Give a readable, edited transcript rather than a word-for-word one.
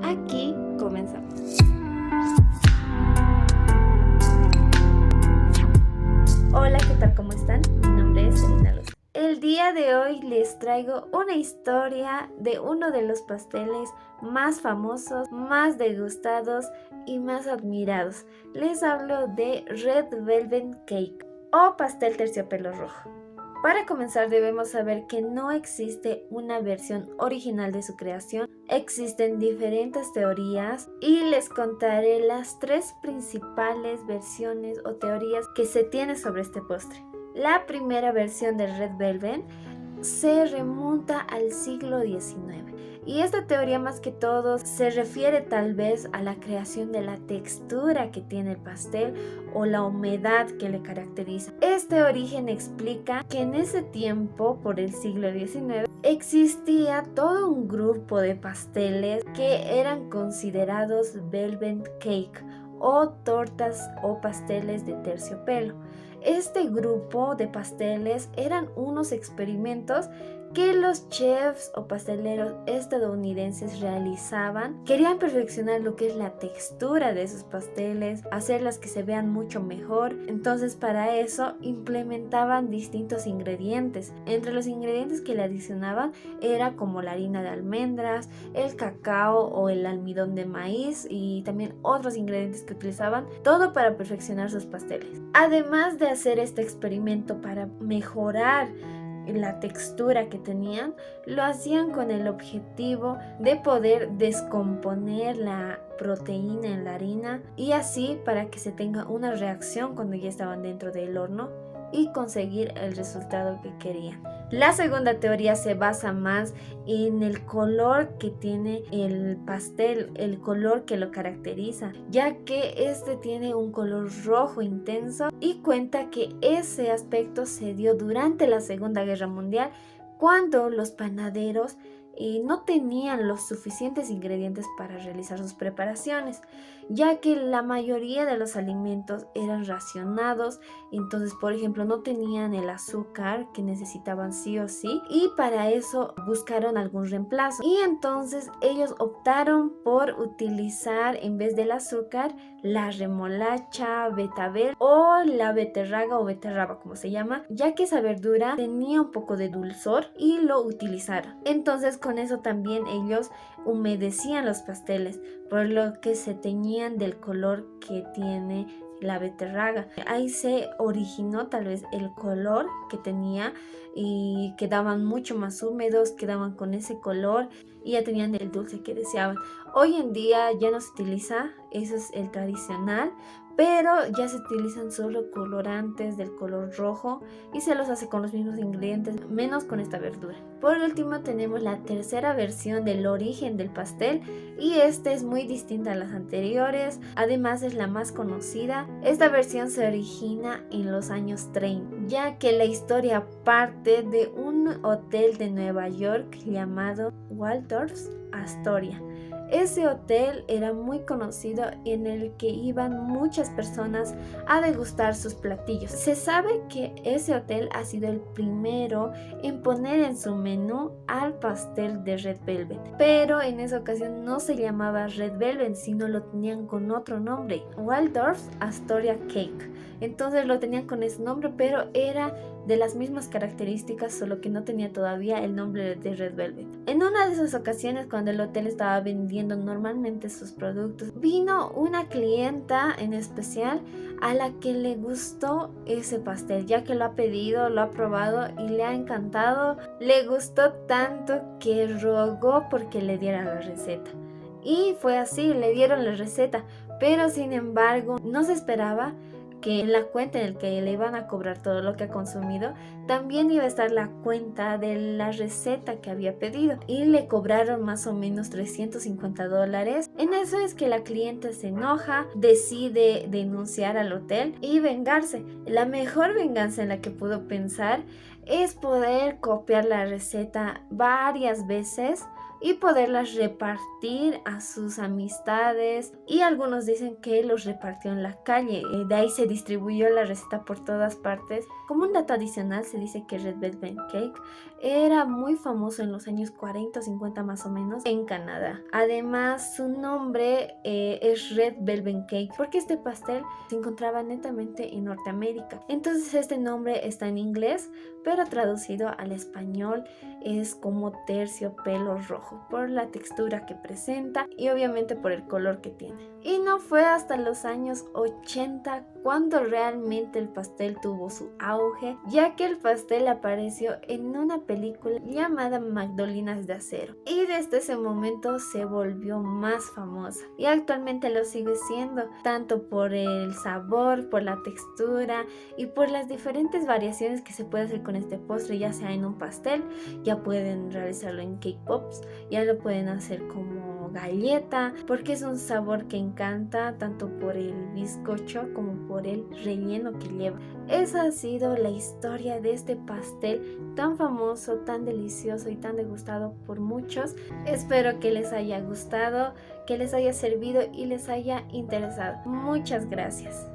Aquí comenzamos. Hola, ¿qué tal? ¿Cómo están? Mi nombre es Selena Luz. El día de hoy les traigo una historia de uno de los pasteles más famosos, más degustados y más admirados. Les hablo de Red Velvet Cake o pastel terciopelo rojo. Para comenzar debemos saber que no existe una versión original de su creación, existen diferentes teorías y les contaré las tres principales versiones o teorías que se tiene sobre este postre. La primera versión de Red Velvet se remonta al siglo XIX. Y esta teoría más que todo se refiere tal vez a la creación de la textura que tiene el pastel o la humedad que le caracteriza. Este origen explica que en ese tiempo, por el siglo XIX, existía todo un grupo de pasteles que eran considerados velvet cake o tortas o pasteles de terciopelo. Este grupo de pasteles eran unos experimentos que los chefs o pasteleros estadounidenses realizaban. Querían perfeccionar lo que es la textura de esos pasteles, hacerlas que se vean mucho mejor. Entonces para eso implementaban distintos ingredientes. Entre los ingredientes que le adicionaban era como la harina de almendras, el cacao o el almidón de maíz y también otros ingredientes que utilizaban, todo para perfeccionar sus pasteles. Además de hacer este experimento para mejorar la textura que tenían, lo hacían con el objetivo de poder descomponer la proteína en la harina y así para que se tenga una reacción cuando ya estaban dentro del horno y conseguir el resultado que querían. La segunda teoría se basa más en el color que tiene el pastel, el color que lo caracteriza, ya que este tiene un color rojo intenso y cuenta que ese aspecto se dio durante la Segunda Guerra Mundial cuando los panaderos no tenían los suficientes ingredientes para realizar sus preparaciones, ya que la mayoría de los alimentos eran racionados. Entonces, por ejemplo, no tenían el azúcar que necesitaban sí o sí y para eso buscaron algún reemplazo. Y entonces ellos optaron por utilizar en vez del azúcar la remolacha, betabel o la beterraga o beterraba como se llama, ya que esa verdura tenía un poco de dulzor y lo utilizaron. Entonces con eso también ellos humedecían los pasteles, por lo que se teñían del color que tiene la beterraga. Ahí se originó tal vez el color que tenía y quedaban mucho más húmedos, quedaban con ese color y ya tenían el dulce que deseaban. Hoy en día ya no se utiliza, eso es el tradicional, pero ya se utilizan solo colorantes del color rojo y se los hace con los mismos ingredientes, menos con esta verdura. Por último tenemos la tercera versión del origen del pastel y esta es muy distinta a las anteriores, además es la más conocida. Esta versión se origina en los años 30, ya que la historia parte de un hotel de Nueva York llamado Waldorf Astoria. Ese hotel era muy conocido en el que iban muchas personas a degustar sus platillos. Se sabe que ese hotel ha sido el primero en poner en su menú al pastel de Red Velvet, pero en esa ocasión no se llamaba Red Velvet, sino lo tenían con otro nombre, Waldorf Astoria Cake. Entonces lo tenían con ese nombre, pero era de las mismas características, solo que no tenía todavía el nombre de Red Velvet. En una de esas ocasiones, cuando el hotel estaba vendiendo normalmente sus productos, vino una clienta en especial a la que le gustó ese pastel, ya que lo ha pedido, lo ha probado y le ha encantado. Le gustó tanto que rogó porque le dieran la receta. Y fue así, le dieron la receta, pero sin embargo no se esperaba que en la cuenta en el que le iban a cobrar todo lo que ha consumido, también iba a estar la cuenta de la receta que había pedido y le cobraron más o menos $350. En eso es que la clienta se enoja, decide denunciar al hotel y vengarse. La mejor venganza en la que pudo pensar es poder copiar la receta varias veces y poderlas repartir a sus amistades, y algunos dicen que los repartió en la calle. De ahí se distribuyó la receta por todas partes. Como un dato adicional, se dice que Red Velvet Cake era muy famoso en los años 40 o 50 más o menos en Canadá. Además, su nombre es Red Velvet Cake porque este pastel se encontraba netamente en Norteamérica. Entonces este nombre está en inglés, pero traducido al español es como terciopelo rojo, por la textura que presenta y obviamente por el color que tiene. Y no fue hasta los años 80 cuando realmente el pastel tuvo su auge, ya que el pastel apareció en una película llamada Magdalenas de Acero, y desde ese momento se volvió más famosa y actualmente lo sigue siendo, tanto por el sabor, por la textura y por las diferentes variaciones que se puede hacer con este postre, ya sea en un pastel, ya pueden realizarlo en cake pops, ya lo pueden hacer como galleta, porque es un sabor que encanta tanto por el bizcocho como por el relleno que lleva. Esa ha sido la historia de este pastel tan famoso, tan delicioso y tan degustado por muchos. Espero que les haya gustado, que les haya servido y les haya interesado. Muchas gracias.